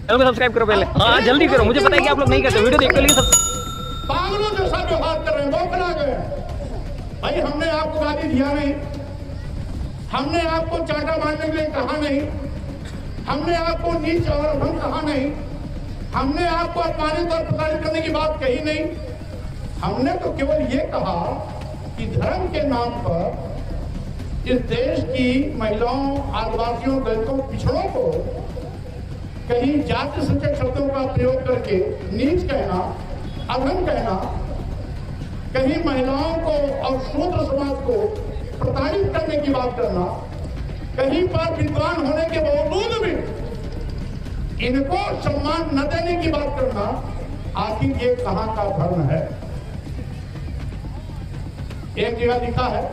Channel को subscribe करो पहले। हाँ जल्दी करो, मुझे पता है कि आप लोग नहीं करते, वीडियो देखते लेकिन पागलों जैसा व्यवहार कर रहे हैं, बौखला गए। भाई हमने आपको गाली दिया नहीं, हमने आपको चांटा मारने के लिए कहा नहीं, हमने आपको नीच और अधम कहा नहीं, हमने आपको अपमानित और प्रताड़ित करने की बात कही नहीं। हमने तो केवल ये कहा कि धर्म के नाम पर इस देश की महिलाओं, आदिवासियों, दलितों, पिछड़ों को कहीं जाति सूचक शब्दों का प्रयोग करके नीच कहना, अधम कहना, कहीं महिलाओं को और शूद्र समाज को प्रताड़ित करने की बात करना, कहीं पर विद्वान होने के बावजूद भी इनको सम्मान न देने की बात करना, आखिर ये कहां का धर्म है? एक जगह लिखा है,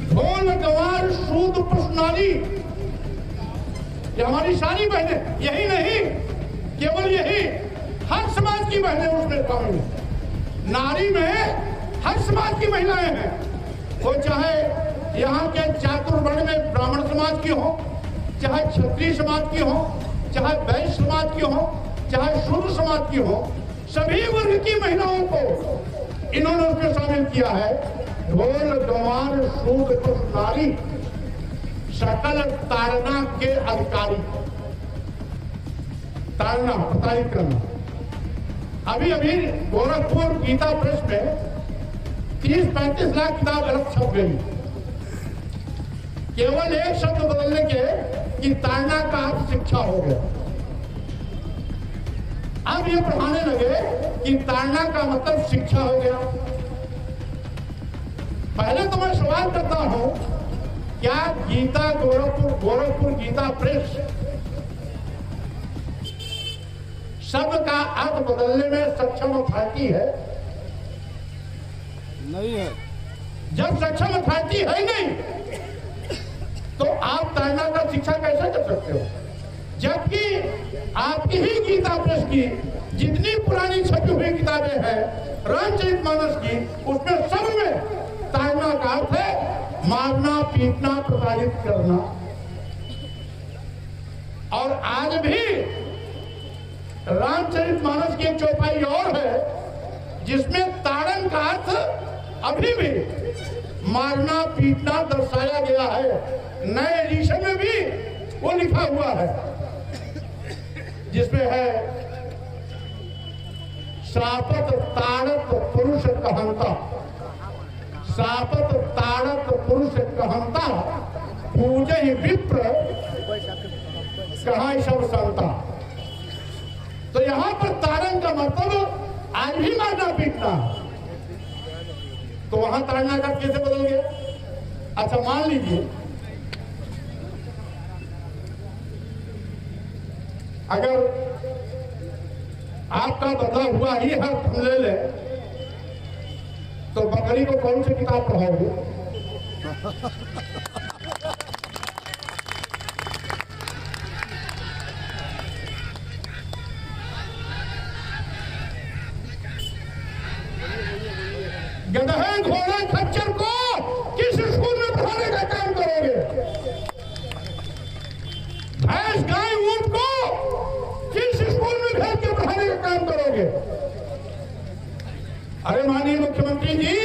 ढोल गंवार शूद्र पुष्णाली, ये हमारी सारी बहनें, यही नहीं केवल यही, हर समाज की बहनें उसमें शामिल हैं। नारी में हर समाज की महिलाएं हैं, वो चाहे यहाँ के चातुर्वर्ण में ब्राह्मण समाज की हो, चाहे क्षत्रिय समाज की हो, चाहे वैश्य समाज की हो, चाहे शूद्र समाज की हो, सभी वर्ग की महिलाओं को इन्होंने उसमें शामिल किया है। ढोल गंवार शूद्र पुष्णाली सकल ताड़ना के अधिकारी, ताड़ना, प्रताड़ित करना। अभी अभी गोरखपुर गीता प्रेस में 30-35 लाख किताब अलग छप गई, केवल एक शब्द बदलने के कि ताड़ना का अर्थ शिक्षा हो गया। अब ये पढ़ाने लगे कि ताड़ना का मतलब शिक्षा हो गया। पहले तो मैं सवाल करता हूं, क्या गीता गोरखपुर गीता प्रेस शब्द का अर्थ बदलने में सक्षम अथॉरिटी है? नहीं है। जब सक्षम अथॉरिटी है नहीं, तो आप ताड़ना का शिक्षा कैसे कर सकते हो? जबकि आपकी ही गीता प्रेस की जितनी पुरानी छपी हुई किताबें हैं, रामचरितमानस की, उसमें सब में ताड़ना का अर्थ है मारना, पीटना, प्रताड़ित करना। और आज भी रामचरितमानस की एक चौपाई और है जिसमें ताड़न का अर्थ अभी भी मारना, पीटना दर्शाया गया है। नए एडिशन में भी वो लिखा हुआ है, जिसमें है शापत ताड़त पुरुष कहंता, शापत ताड़त पुरुष कहंता, पूजे विप्र कहा सब संता। तो यहां पर ताड़न का मतलब आज भी मारना पीटना, तो वहां ताड़ना का कैसे बदल गया? अच्छा मान लीजिए अगर आपका बदला हुआ ही है, हम ले ले, तो बकरी को कौन सी किताब पढ़ाओगे? गधे घोड़े खच्चर को किस स्कूल में पढ़ाने का काम करोगे? भैंस गाय ऊंट को किस स्कूल में भेज के पढ़ाने का काम करोगे? अरे माननीय मुख्यमंत्री जी,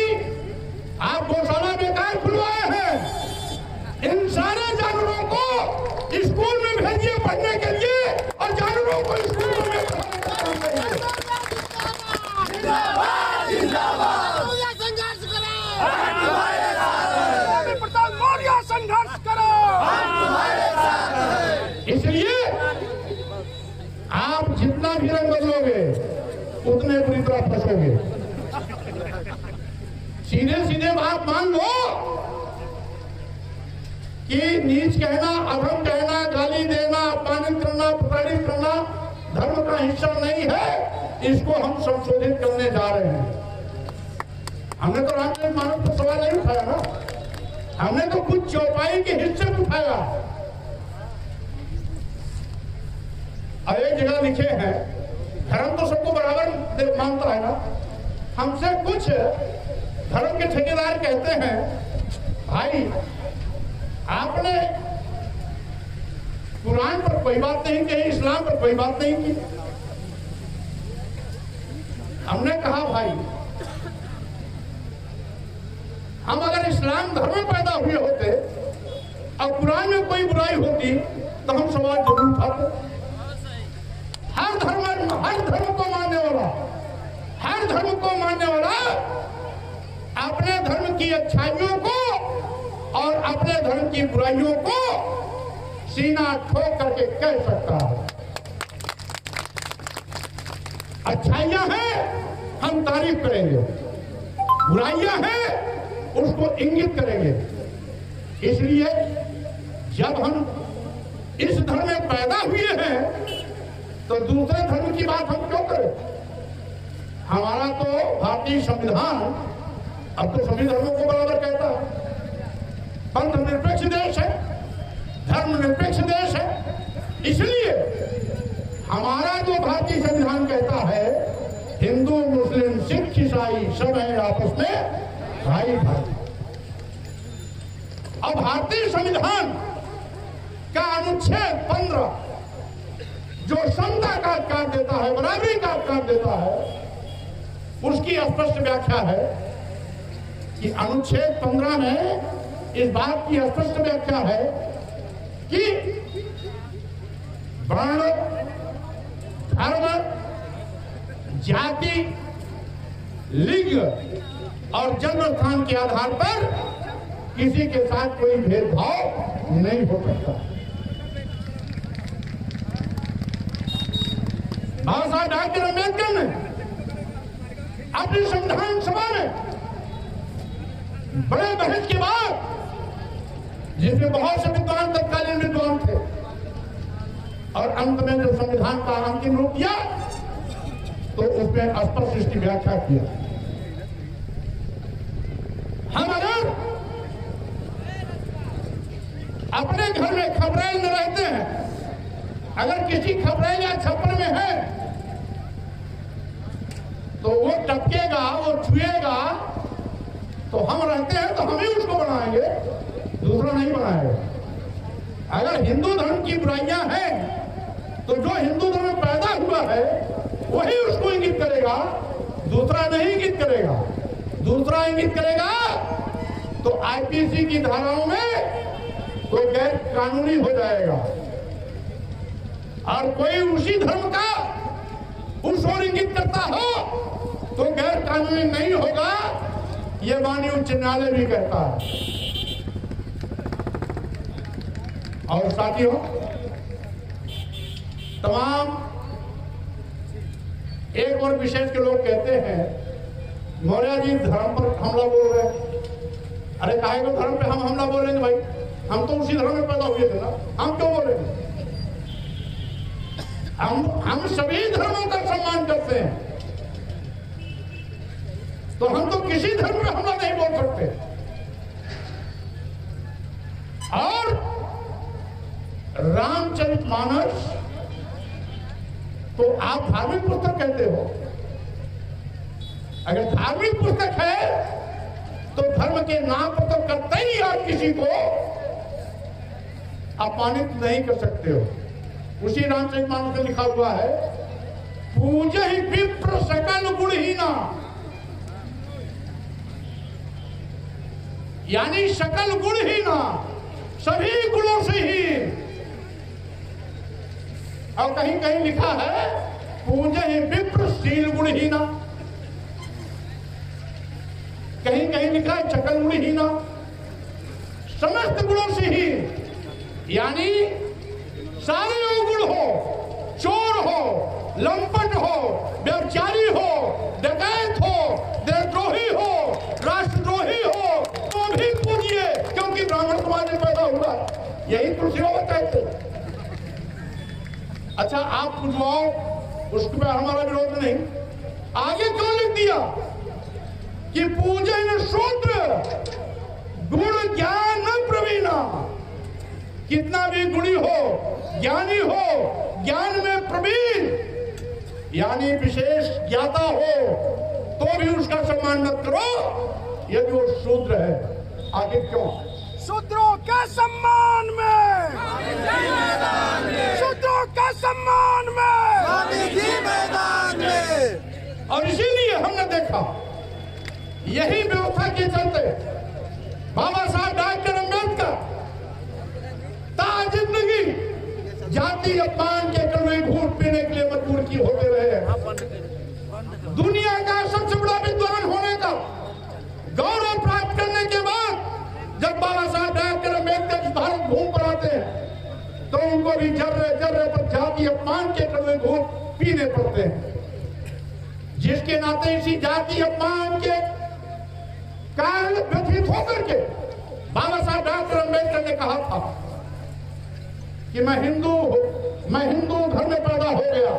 आप गौशाला बेकार खुलवाए हैं, इन सारे जानवरों को स्कूल में भेजिए पढ़ने के लिए और जानवरों को स्कूल में पढ़ाने का काम करिए। जिंदाबाद जिंदाबाद संघर्ष करो, हम तुम्हारे साथ हैं। प्रताप मौर्य संघर्ष करो, हम तुम्हारे साथ हैं। इसलिए आप जितना भी रंग बदलोगे उतने बुरी तरह फंसोगे। सीधे सीधे बात मान लो कि नीच कहना, अधम कहना, गाली देना, अपमानित करना, प्रताड़ित करना धर्म का हिस्सा नहीं है। इसको हम संशोधित करने जा रहे हैं। हमने तो रामचरितमानस पर सवाल नहीं उठाया ना, हमने तो कुछ चौपाई के हिस्से में उठाया। और एक जगह लिखे हैं, धर्म तो सबको बराबर मानता है ना। हमसे कुछ धर्म के ठेकेदार कहते हैं, भाई आपने कुरान पर कोई बात नहीं कही, इस्लाम पर कोई बात नहीं की। हमने कहा भाई हम अगर इस्लाम धर्म में पैदा हुए होते और कुरान में कोई बुराई होती तो हम सवाल जरूर उठाते। हर धर्म को मानने वाला, हर धर्म को मानने वाला अपने धर्म की अच्छाइयों को और अपने धर्म की बुराइयों को सीना ठोक करके कह सकता है। अच्छाइयां हैं हम तारीफ करेंगे, बुराइयां हैं उसको इंगित करेंगे। इसलिए जब हम इस धर्म में पैदा हुए हैं तो दूसरे धर्म की बात हम क्यों करें? हमारा तो भारतीय संविधान अब तो सभी धर्मों को बराबर कहता है। पंथ निरपेक्ष देश है, धर्म निरपेक्ष देश है। इसलिए हमारा जो भारतीय संविधान कहता है हिंदू मुस्लिम सिख ईसाई सब है आपस में भाई भाई। अब भारतीय संविधान का अनुच्छेद 15 जो समता का अधिकार देता है, बराबरी का अधिकार देता है, उसकी स्पष्ट व्याख्या है कि अनुच्छेद 15 में इस बात की स्पष्ट व्याख्या है कि वर्ण, धर्म, जाति, लिंग और जन्म स्थान के आधार पर किसी के साथ कोई भेदभाव नहीं हो सकता। बाबा साहब डॉक्टर अम्बेडकर ने अपनी संविधान सभा में बड़े बहस के बाद, जिसमें बहुत से विद्वान तत्कालीन विद्वान थे, और अंत में जो संविधान का अंतिम रूप दिया तो उसमें स्पष्ट इसकी व्याख्या किया। हम अगर अपने घर में खबरेल में रहते हैं, अगर किसी खबरेल या छप्पर में है तो वो टपकेगा, वो छुएगा, तो हम रहते हैं तो हम ही उसको बनाएंगे, दूसरा नहीं बनाएगा। अगर हिंदू धर्म की बुराइयां हैं तो जो हिंदू धर्म में पैदा हुआ है वही उसको इंगित करेगा, दूसरा नहीं इंगित करेगा। दूसरा इंगित करेगा तो आईपीसी की धाराओं में कोई गैर कानूनी हो जाएगा, और कोई उसी धर्म का उस ओर इंगित करता हो तो गैर कानूनी नहीं होगा, ये माननीय उच्च न्यायालय भी कहता है। और साथियों, तमाम एक और विशेष के लोग कहते हैं मौर्य जी धर्म पर हमला बोल रहे हैं। अरे काहे को धर्म पे हम हमला बोलेंगे भाई? हम तो उसी धर्म में पैदा हुए थे ना, हम क्यों बोलेंगे? हम सभी धर्मों का सम्मान करते हैं, तो हम तो किसी धर्म में हमला नहीं बोल सकते। और रामचरितमानस तो आप धार्मिक पुस्तक कहते हो, अगर धार्मिक पुस्तक है तो धर्म के नाम पर तो करते ही आप किसी को अपमानित नहीं कर सकते हो। उसी रामचरितमानस में लिखा हुआ है, पूजे ही विप्र सकल गुणहीना, यानी सकल गुणहीना, सभी गुणों से ही। और कहीं कहीं लिखा है पूजे ही विप्र शील गुणहीना, कहीं कहीं लिखा है सकल गुणहीना, समस्त गुणों से ही, यानी सारे अवगुण हो, चोर हो, लंपट हो, व्यभिचारी हो, डकैत हो, देशद्रोही हो, राष्ट्रद्रोही हो, तो भी पूजिए, क्योंकि ब्राह्मण समाज में पैदा हुआ। यही तुलसी बाबा कहते। अच्छा, आप पूछवाओ, उसमें हमारा विरोध नहीं। आगे क्यों लिख दिया कि पूजन शूद्र गुण ज्ञान प्रवीणा? कितना भी गुणी हो, ज्ञानी हो, ज्ञान में प्रवीण यानी विशेष ज्ञाता हो, तो भी उसका सम्मान मत करो यदि वो शूद्र है। आगे क्यों? शूद्रों के सम्मान में, शूद्रों के सम्मान में, मैदान में। और इसीलिए हमने देखा यही व्यवस्था के चलते बाबा साहब डॉक्टर अम्बेडकर जिंदगी जाति अपमान के कड़वे घूंट पीने के लिए मजबूर की होते रहे। दुनिया का सबसे बड़ा विद्वान होने का गौरव प्राप्त करने के बाद जब बाबा साहब डॉक्टर अम्बेडकर भारत घूम पर आते हैं तो उनको भी जर्रे जर्रे पर जाति अपमान के कड़वे घूंट पीने पड़ते हैं। जिसके नाते इसी जाति अपमान के कारण व्यथित होकर के बाबा साहब डॉक्टर अम्बेडकर ने कहा था कि मैं हिंदू घर में पैदा हो गया,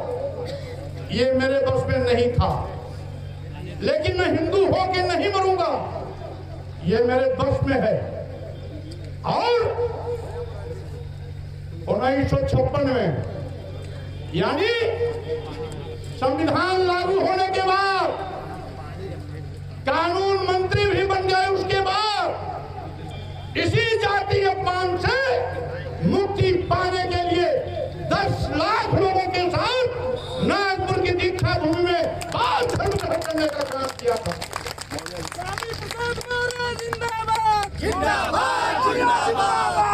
ये मेरे बस में नहीं था, लेकिन मैं हिंदू होकर नहीं मरूंगा, ये मेरे बस में है। और 1956 में यानी संविधान लागू होने के बाद कानून मंत्री भी बन गए, उसके बाद इसी जाति अपमान से मुक्ति पाने के लिए 10 लाख लोगों के साथ नागपुर की दीक्षा भूमि में बाल धर्म करने का काम किया था। जिंदाबाद जिंदाबाद जिंदाबाद।